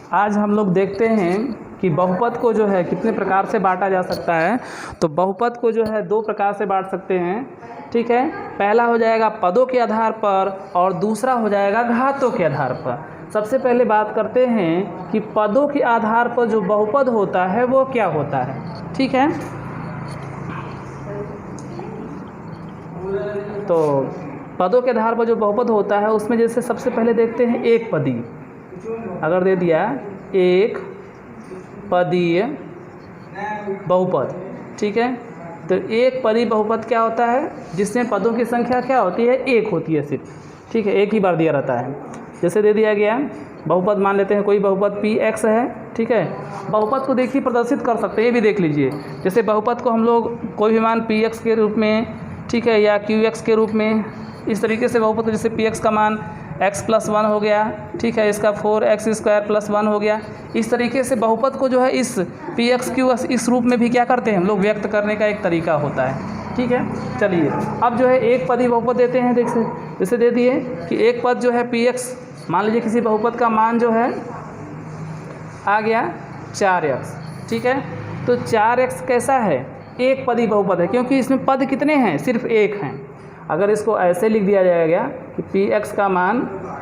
आज हम लोग देखते हैं कि बहुपद को जो है कितने प्रकार से बांटा जा सकता है। तो बहुपद को जो है दो प्रकार से बांट सकते हैं, ठीक है। पहला हो जाएगा पदों के आधार पर और दूसरा हो जाएगा घातों के आधार पर। सबसे पहले बात करते हैं कि पदों के आधार पर जो बहुपद होता है वो क्या होता है, ठीक है। तो पदों के आधार पर जो बहुपद होता है उसमें जैसे सबसे पहले देखते हैं एक पदी। अगर दे दिया एक पदीय बहुपद, ठीक है। तो एक पदी बहुपद क्या होता है, जिसमें पदों की संख्या क्या होती है, एक होती है सिर्फ, ठीक है। एक ही बार दिया रहता है। जैसे दे दिया गया बहुपद, मान लेते हैं कोई बहुपद px है, ठीक है। बहुपद को देखिए प्रदर्शित कर सकते हैं, ये भी देख लीजिए। जैसे बहुपद को हम लोग कोई भी मान px के रूप में, ठीक है, या qx के रूप में, इस तरीके से बहुपद, जैसे px का मान x+1 हो गया, ठीक है, इसका 4x² + 1 हो गया। इस तरीके से बहुपद को जो है इस px q इस रूप में भी क्या करते हैं हम लोग, व्यक्त करने का एक तरीका होता है, ठीक है। चलिए अब जो है एक पदी बहुपद देते हैं। जैसे दे दिए कि एक पद जो है px, मान लीजिए किसी बहुपद का मान जो है आ गया 4x, ठीक है। तो 4x कैसा है, एक पदी बहुपद है, क्योंकि इसमें पद कितने हैं, सिर्फ एक हैं। अगर इसको ऐसे लिख दिया जाएगा कि px का मान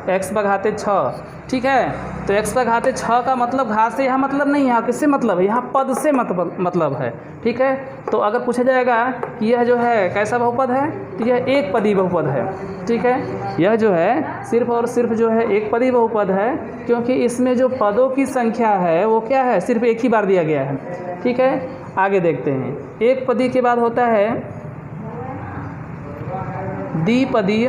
x/6, ठीक है। तो x/6 का मतलब घात से यहाँ मतलब नहीं है, यहाँ किससे मतलब है, यहाँ पद से मतलब है, ठीक है। तो अगर पूछा जाएगा कि यह जो है कैसा बहुपद है, तो यह एक पदी बहुपद है, ठीक है। यह जो है सिर्फ और सिर्फ जो है एक पदी बहुपद है, क्योंकि इसमें जो पदों की संख्या है वो क्या है, सिर्फ एक ही बार दिया गया है, ठीक है। आगे देखते हैं, एक पदी के बाद होता है द्विपदी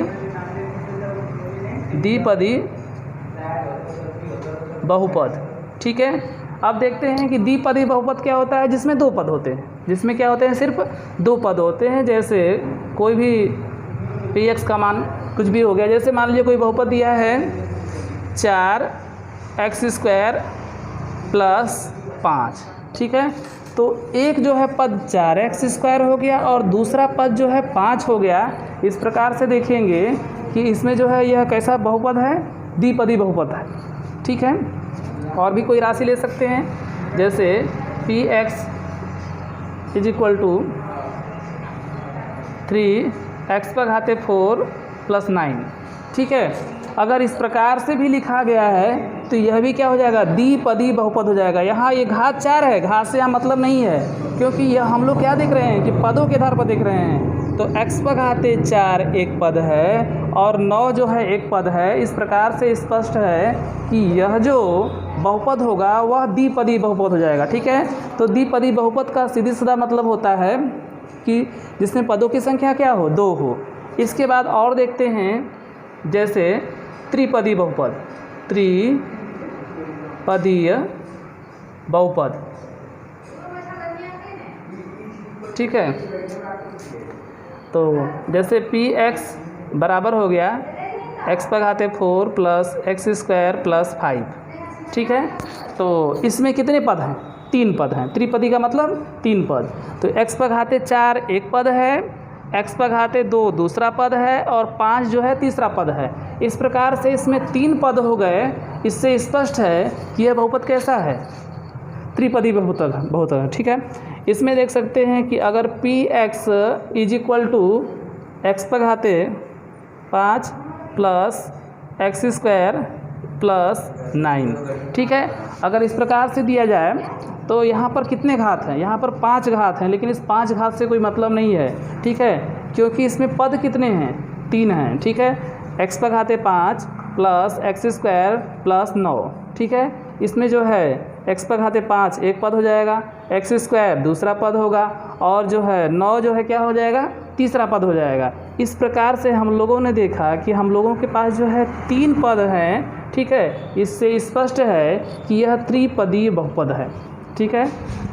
बहुपद, ठीक है। अब देखते हैं कि द्विपदी बहुपद क्या होता है, जिसमें दो पद होते हैं, जिसमें क्या होते हैं, सिर्फ दो पद होते हैं। जैसे कोई भी px का मान कुछ भी हो गया, जैसे मान लीजिए कोई बहुपद दिया है 4x² + 5, ठीक है। तो एक जो है पद 4x² हो गया और दूसरा पद जो है 5 हो गया। इस प्रकार से देखेंगे कि इसमें जो है यह कैसा बहुपद है, द्विपदी बहुपद है, ठीक है। और भी कोई राशि ले सकते हैं, जैसे px = 3x/4 + 9, ठीक है। अगर इस प्रकार से भी लिखा गया है तो यह भी क्या हो जाएगा, द्विपदी बहुपद हो जाएगा। यहाँ ये घात 4 है, घात से यहाँ मतलब नहीं है, क्योंकि यह हम लोग क्या देख रहे हैं कि पदों के आधार पर देख रहे हैं। तो x/4 एक पद है और 9 जो है एक पद है। इस प्रकार से स्पष्ट है कि यह जो बहुपद होगा वह द्विपदी बहुपद हो जाएगा, ठीक है। तो द्विपदी बहुपद का सीधी सीधा मतलब होता है कि जिसमें पदों की संख्या क्या हो, 2 हो। इसके बाद और देखते हैं, जैसे त्रिपदी बहुपद, त्रिपदीय बहुपद, ठीक है। तो जैसे px बराबर हो गया x/4 + x² + 5, ठीक है। तो इसमें कितने पद हैं, 3 पद हैं। त्रिपदी का मतलब 3 पद। तो x/4 एक पद है, x/2 दूसरा पद है और 5 जो है तीसरा पद है। इस प्रकार से इसमें 3 पद हो गए। इससे स्पष्ट है कि यह बहुपद कैसा है, त्रिपदी बहुपद है, ठीक है। इसमें देख सकते हैं कि अगर px = x/5 + x² + 9, ठीक है। अगर इस प्रकार से दिया जाए तो यहाँ पर कितने घात हैं, यहाँ पर 5 घात हैं, लेकिन इस 5 घात से कोई मतलब नहीं है, ठीक है, क्योंकि इसमें पद कितने हैं, 3 हैं, ठीक है। x/5 + x² + 9, ठीक है। इसमें जो है x/5 एक पद हो जाएगा, x² दूसरा पद होगा और जो है 9 जो है क्या हो जाएगा, तीसरा पद हो जाएगा। इस प्रकार से हम लोगों ने देखा कि हम लोगों के पास जो है 3 पद हैं, ठीक है। इससे स्पष्ट है कि यह त्रिपदी बहुपद है, ठीक है।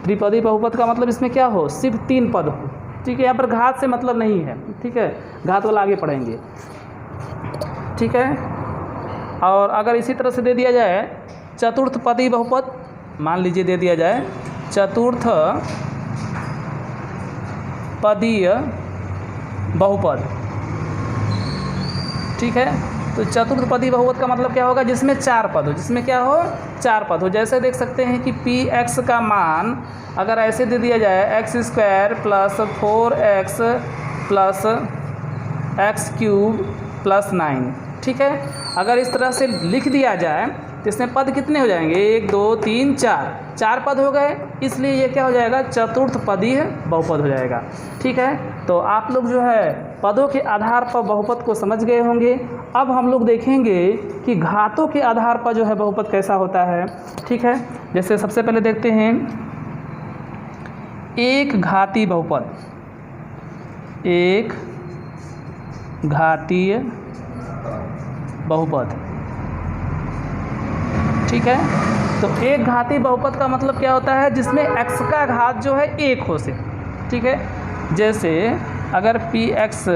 त्रिपदी बहुपद का मतलब इसमें क्या हो, सिर्फ 3 पद हो, ठीक है। यहाँ पर घात से मतलब नहीं है, ठीक है, घात वाला आगे पढ़ेंगे, ठीक है। और अगर इसी तरह से दे दिया जाए चतुर्थपदी बहुपद, मान लीजिए दे दिया जाए चतुर्थ पदीय बहुपद, ठीक है। तो चतुर्थ पदी बहुपद का मतलब क्या होगा? जिसमें 4 पद हो, जिसमें क्या हो? 4 पद हो। जैसे देख सकते हैं कि पी एक्स का मान अगर ऐसे दे दिया जाए x² plus 4x plus x cube plus 9, ठीक है। अगर इस तरह से लिख दिया जाए तो इसमें पद कितने हो जाएंगे? 1 2 3 4 पद हो गए, इसलिए ये क्या हो जाएगा? चतुर्थ पदी बहुपद हो जाएगा, ठीक है। तो आप लोग जो है पदों के आधार पर बहुपद को समझ गए होंगे। अब हम लोग देखेंगे कि घातों के आधार पर जो है बहुपद कैसा होता है, ठीक है। जैसे सबसे पहले देखते हैं एक घाती बहुपद, एक घातीय बहुपद, ठीक है। तो एक घाती बहुपद का मतलब क्या होता है? जिसमें x का घात जो है 1 हो से, ठीक है। जैसे अगर पी एक्स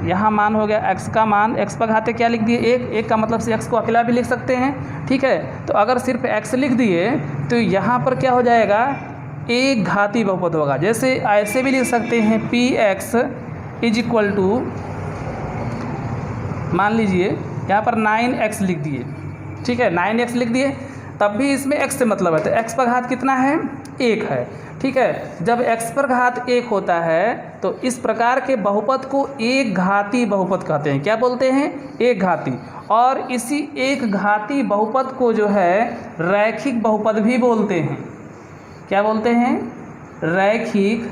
यहाँ मान हो गया, x का मान, x पर घाते क्या लिख दिए? 1 का मतलब से x को अकेला भी लिख सकते हैं, ठीक है। तो अगर सिर्फ x लिख दिए तो यहाँ पर क्या हो जाएगा? एक घाती बहुपद होगा। जैसे ऐसे भी लिख सकते हैं P X is equal to, मान लीजिए यहाँ पर 9x लिख दिए, ठीक है, 9x लिख दिए, तब भी इसमें x से मतलब है, तो x पर घात कितना है? 1 है, ठीक है। जब x पर घात 1 होता है तो इस प्रकार के बहुपद को एक घाती बहुपद कहते हैं। क्या बोलते हैं? एक घाती। और इसी एक घाती बहुपद को जो है रैखिक बहुपद भी बोलते हैं। क्या बोलते हैं? रैखिक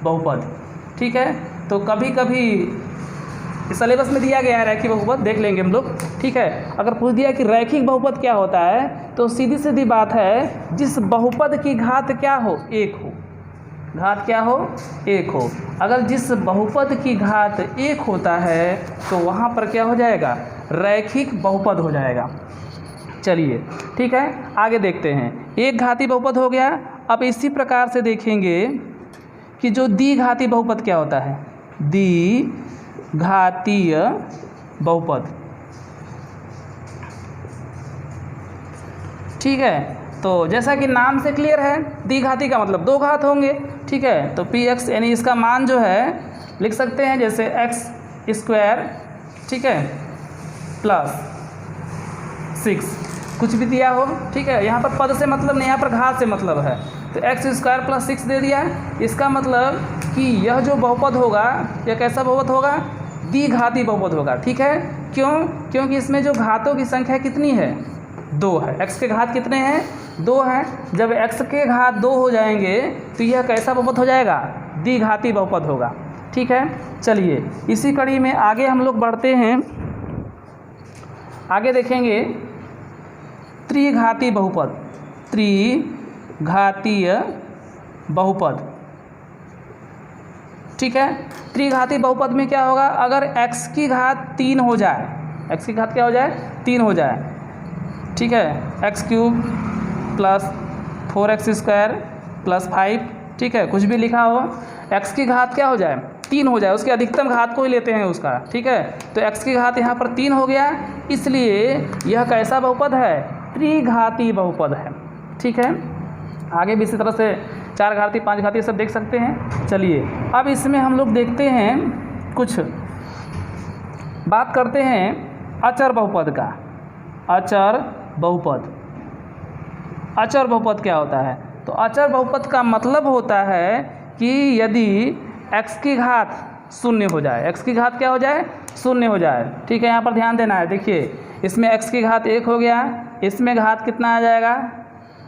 बहुपद, ठीक है। तो कभी कभी इस सिलेबस में दिया गया है रैखिक बहुपद, देख लेंगे हम लोग, ठीक है। अगर पूछ दिया कि रैखिक बहुपद क्या होता है तो सीधी सीधी बात है, जिस बहुपद की घात क्या हो? 1 हो। घात क्या हो? 1 हो। अगर जिस बहुपद की घात 1 होता है तो वहाँ पर क्या हो जाएगा? रैखिक बहुपद हो जाएगा। चलिए, ठीक है, आगे देखते हैं। एक घाती बहुपद हो गया। अब इसी प्रकार से देखेंगे कि जो द्विघाती बहुपद क्या होता है? द्विघातीय बहुपद, ठीक है। तो जैसा कि नाम से क्लियर है, द्विघाती का मतलब 2 घात होंगे, ठीक है। तो पी एक्स यानी इसका मान जो है लिख सकते हैं जैसे x², ठीक है, प्लस 6, कुछ भी दिया हो, ठीक है। यहाँ पर पद से मतलब नहीं, यहाँ पर घात से मतलब है। तो x² प्लस 6 दे दिया, इसका मतलब कि यह जो बहुपद होगा यह कैसा बहुपद होगा? द्विघाती बहुपद होगा, ठीक है। क्यों? क्योंकि इसमें जो घातों की संख्या कितनी है? 2 है। x के घात कितने हैं? 2 हैं। जब x के घात 2 हो जाएंगे तो यह कैसा बहुपद हो जाएगा? द्विघाती बहुपद होगा, ठीक है। चलिए, इसी कड़ी में आगे हम लोग बढ़ते हैं। आगे देखेंगे त्रिघाती बहुपद, त्रिघातीय बहुपद, ठीक है। त्रिघाती बहुपद में क्या होगा? अगर x की घात 3 हो जाए, x की घात क्या हो जाए? 3 हो जाए, ठीक है, x³ प्लस 4x² प्लस 5, ठीक है, कुछ भी लिखा हो, x की घात क्या हो जाए? 3 हो जाए, उसके अधिकतम घात को ही लेते हैं उसका, ठीक है। तो x की घात यहाँ पर 3 हो गया, इसलिए यह कैसा बहुपद है? त्रिघाती बहुपद है, ठीक है। आगे भी इसी तरह से 4 घाती, 5 घाती सब देख सकते हैं। चलिए, अब इसमें हम लोग देखते हैं, कुछ बात करते हैं अचर बहुपद का। अचर बहुपद, अचर बहुपद क्या होता है? तो अचर बहुपद का मतलब होता है कि यदि x की घात 0 हो जाए, x की घात क्या हो जाए? 0 हो जाए, ठीक है। यहाँ पर ध्यान देना है, देखिए इसमें x की घात 1 हो गया, इसमें घात कितना आ जाएगा?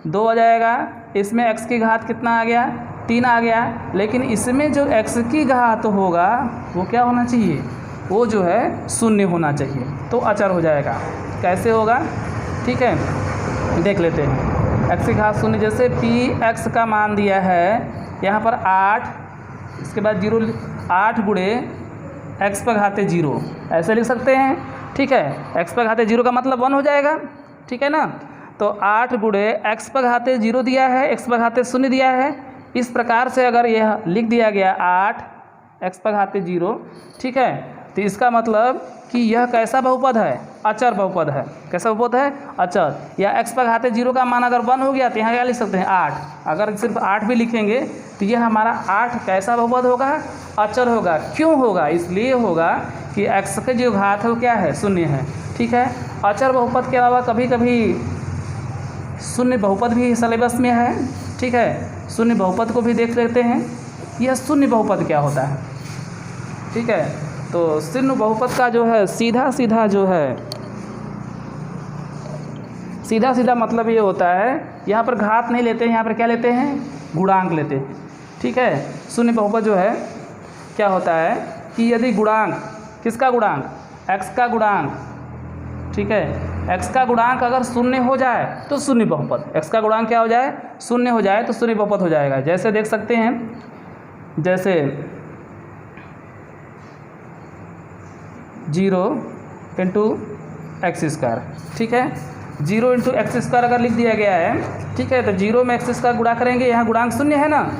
2 आ जाएगा, इसमें x की घात कितना आ गया? 3 आ गया। लेकिन इसमें जो x की घात होगा वो क्या होना चाहिए? वो जो है 0 होना चाहिए, तो अचर हो जाएगा। कैसे होगा? ठीक है, देख लेते हैं। x की घात 0, जैसे पी एक्स का मान दिया है यहाँ पर 8, इसके बाद 0, 8 गुणे x पर घाते 0, ऐसे लिख सकते हैं, ठीक है। x पर घाते 0 का मतलब 1 हो जाएगा, ठीक है ना। तो 8 गुणे x पर घाते 0 दिया है, x पर घाते 0 दिया है, इस प्रकार से अगर यह लिख दिया गया 8 x पर घाते 0, ठीक है, तो इसका मतलब कि यह कैसा बहुपद है? अचर बहुपद है। कैसा बहुपद है? अचर। या x पर घाते 0 का मान अगर 1 हो गया तो यहाँ क्या लिख सकते हैं? 8। अगर सिर्फ 8 भी लिखेंगे तो यह हमारा 8 कैसा बहुपद होगा? अचर होगा। क्यों होगा? इसलिए होगा कि x के जो घात है वो क्या है? 0 है, ठीक है। अचर बहुपद के अलावा कभी कभी शून्य बहुपद भी सिलेबस में है, ठीक है। शून्य बहुपद को भी देख लेते हैं, यह शून्य बहुपद क्या होता है, ठीक है। तो शून्य बहुपद का जो है सीधा सीधा मतलब ये होता है, यहाँ पर घात नहीं लेते हैं, यहाँ पर क्या लेते हैं, गुणांक लेते हैं, ठीक है। शून्य बहुपद जो है क्या होता है कि यदि गुणांक, किसका गुणांक, x का गुणांक, ठीक है, x का गुणांक अगर शून्य हो जाए तो शून्य बहुपद, x का गुणांक क्या हो जाए, शून्य हो जाए तो शून्य बहुपद हो जाएगा। जैसे देख सकते हैं, जैसे 0 × x², ठीक है। 0 × x² अगर लिख दिया गया है, ठीक है, तो 0 में x² गुणा करेंगे, यहाँ गुणांक शून्य है ना,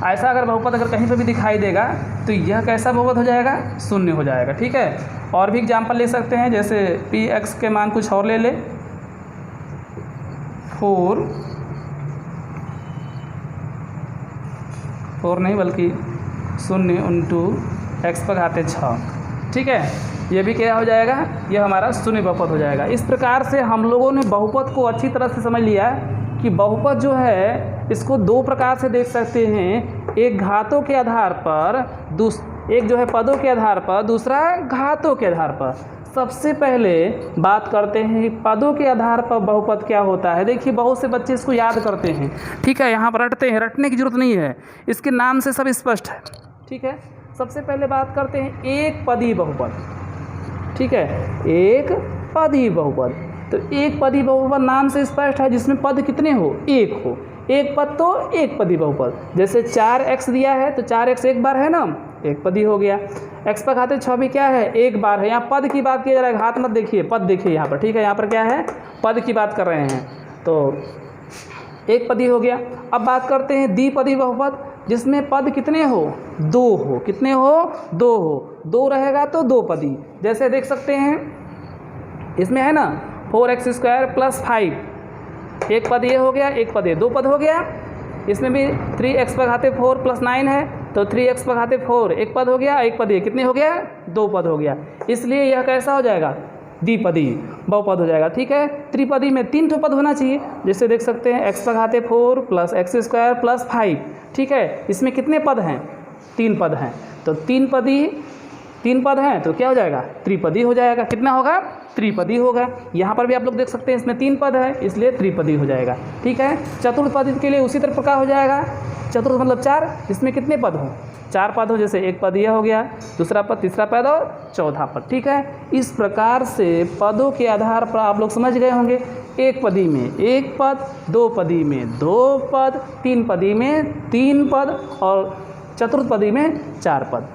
ऐसा अगर बहुपद अगर कहीं पर भी दिखाई देगा तो यह कैसा बहुपद हो जाएगा, शून्य हो जाएगा, ठीक है। और भी एग्जाम्पल ले सकते हैं, जैसे px के मान कुछ और ले ले, 4 नहीं बल्कि 0 × x⁻6, ठीक है। ये भी क्या हो जाएगा, ये हमारा शून्य बहुपद हो जाएगा। इस प्रकार से हम लोगों ने बहुपद को अच्छी तरह से समझ लिया कि बहुपद जो है इसको दो प्रकार से देख सकते हैं, एक घातों के आधार पर, एक जो है पदों के आधार पर, दूसरा घातों के आधार पर। सबसे पहले बात करते हैं पदों के आधार पर बहुपद क्या होता है। देखिए बहुत से बच्चे इसको याद करते हैं, ठीक है, यहाँ पर रटते हैं, रटने की जरूरत नहीं है, इसके नाम से सब स्पष्ट है, ठीक है। सबसे पहले बात करते हैं एक पदी बहुपद, ठीक है, एक पदी बहुपद। तो एक पदी बहुपद नाम से स्पष्ट है, जिसमें पद कितने हो, एक हो, एक पद तो एक पदी बहुपद। जैसे 4x दिया है तो 4x एक बार है ना, एक पदी हो गया। x⁻6 भी क्या है, एक बार है। यहाँ पद की बात किया जा रहा है, घात मत देखिए, पद देखिए यहाँ पर, ठीक है, यहाँ पर क्या है, पद की बात कर रहे हैं, तो एक पदी हो गया। अब बात करते हैं द्विपदी बहुपद, जिसमें पद कितने हो, दो हो, कितने हो, दो हो, दो रहेगा तो दो पदी। जैसे देख सकते हैं इसमें है ना 4x² + 5, एक पद ये हो गया, एक पद ये, दो पद हो गया। इसमें भी 3x⁴ + 9 है तो 3x⁴ एक पद हो गया, एक पद ये, कितने हो गया, दो पद हो गया। इसलिए यह कैसा हो जाएगा, द्विपदी बहुपद हो जाएगा, ठीक है। त्रिपदी में 3 ठो पद होना चाहिए, जैसे देख सकते हैं x⁴ + x² + 5, ठीक है। इसमें कितने पद हैं, 3 पद हैं, तो 3 पद हैं तो क्या हो जाएगा, त्रिपदी हो जाएगा। कितना होगा, त्रिपदी होगा। यहाँ पर भी आप लोग देख सकते हैं इसमें 3 पद है, इसलिए त्रिपदी हो जाएगा, ठीक है। चतुर्थ पद के लिए उसी तरह प्रकार हो जाएगा, चतुर्थ मतलब 4, इसमें कितने पद हो, 4 पद हो, जैसे एक पद यह हो गया, दूसरा पद, तीसरा पद और चौथा पद, ठीक है। इस प्रकार से पदों के आधार पर आप लोग समझ गए होंगे, एक पदी में एक पद, दो पदी में 2 पद, 3 पदी में 3 पद और चतुर्थ पदी में 4 पद।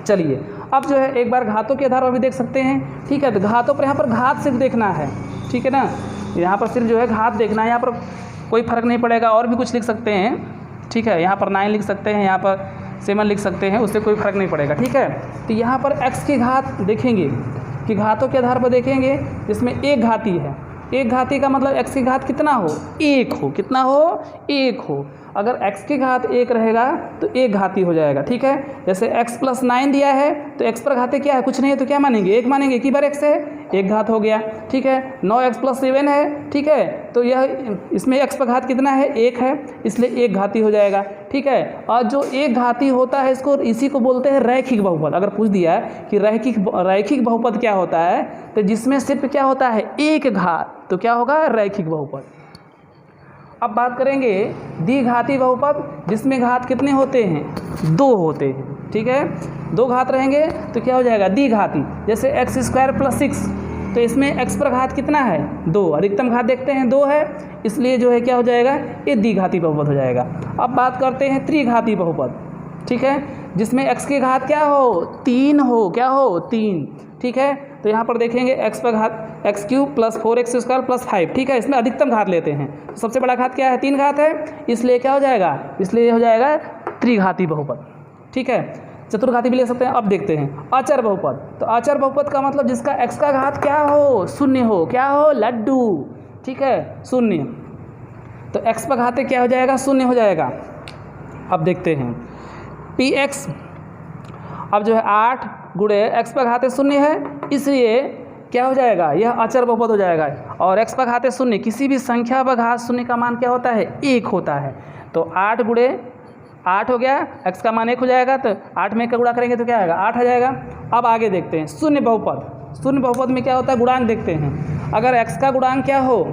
चलिए अब जो है एक बार घातों के आधार पर भी देख सकते हैं, ठीक है। तो घातों पर यहाँ पर घात सिर्फ देखना है, ठीक है ना, यहाँ पर सिर्फ जो है घात देखना है, यहाँ पर कोई फर्क नहीं पड़ेगा। और भी कुछ लिख सकते हैं, ठीक है, यहाँ पर 9 लिख सकते हैं, यहाँ पर 7 लिख सकते हैं, उससे कोई फर्क नहीं पड़ेगा, ठीक है। तो यहाँ पर x की घात देखेंगे कि घातों के आधार पर देखेंगे, जिसमें एक घाती है, एक घाती का मतलब x की घात कितना हो, एक हो, कितना हो, एक हो। अगर x की घात 1 रहेगा तो एक घाती हो जाएगा, ठीक है। जैसे x + 9 दिया है तो x पर घाते क्या है, कुछ नहीं है तो क्या मानेंगे, एक मानेंगे, एक ही बार x है, एक घात हो गया, ठीक है। 9x + 7 है, ठीक है, तो यह इसमें x पर घात कितना है, 1 है, इसलिए एक घाती हो जाएगा, ठीक है। और जो एक घाती होता है इसको, इसी को बोलते हैं रैखिक बहुपद। अगर पूछ दिया है कि रैखिक बहुपद क्या होता है, तो जिसमें सिर्फ क्या होता है, एक घात, तो क्या होगा, रैखिक बहुपद। अब बात करेंगे द्विघाती बहुपद, जिसमें घात कितने होते हैं, 2 होते हैं, ठीक है। 2 घात रहेंगे तो क्या हो जाएगा, द्विघाती। जैसे x² + 6, तो इसमें x पर घात कितना है, 2, अधिकतम घात देखते हैं 2 है, इसलिए जो है क्या हो जाएगा, ये द्विघाती बहुपद हो जाएगा। अब बात करते हैं त्रिघाती बहुपद, ठीक है, जिसमें x की घात क्या हो, 3 हो, क्या हो, 3, ठीक है। तो यहाँ पर देखेंगे x पर घात x³ + 4x² + 5, ठीक है, इसमें अधिकतम घात लेते हैं, तो सबसे बड़ा घात क्या है, 3 घात है, इसलिए क्या हो जाएगा, इसलिए हो जाएगा त्रिघाती बहुपद, ठीक है। चतुर्घाती भी ले सकते हैं। अब देखते हैं अचर बहुपद। तो अचर बहुपद का मतलब जिसका x का घात क्या हो, 0 हो, क्या हो, लड्डू, ठीक है, 0, तो x पर घाते क्या हो जाएगा, 0 हो जाएगा। अब देखते हैं px, अब जो है 8 × x पर घाते 0 है, इसलिए क्या हो जाएगा, यह अचर बहुपद हो जाएगा। और x पर घाते शून्य, किसी भी संख्या पर घात शून्य का मान क्या होता है, 1 होता है। तो 8 गुणे 8 हो गया, x का मान 1 हो जाएगा, तो 8 में 1 का गुणा करेंगे तो क्या आएगा, 8 आ जाएगा। अब आगे देखते हैं शून्य बहुपद। शून्य बहुपद में क्या होता है, गुणांक देखते हैं। अगर x का गुणांक क्या हो,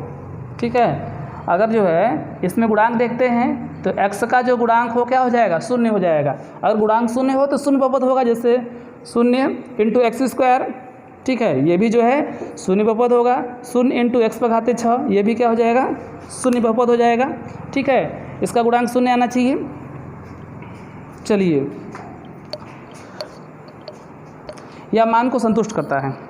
ठीक है, अगर जो है इसमें गुणांक देखते हैं तो x का जो गुणांक हो क्या हो जाएगा, शून्य हो जाएगा। अगर गुणांक शून्य हो तो शून्य बहुपद होगा, जैसे 0 इंटू एक्स स्क्वायर, ठीक है, ये भी जो है शून्य बहुपद होगा। 0 इंटू एक्स पर घाते 6, ये भी क्या हो जाएगा, शून्य बहुपद हो जाएगा, ठीक है। इसका गुणांक शून्य आना चाहिए। चलिए, यह मान को संतुष्ट करता है।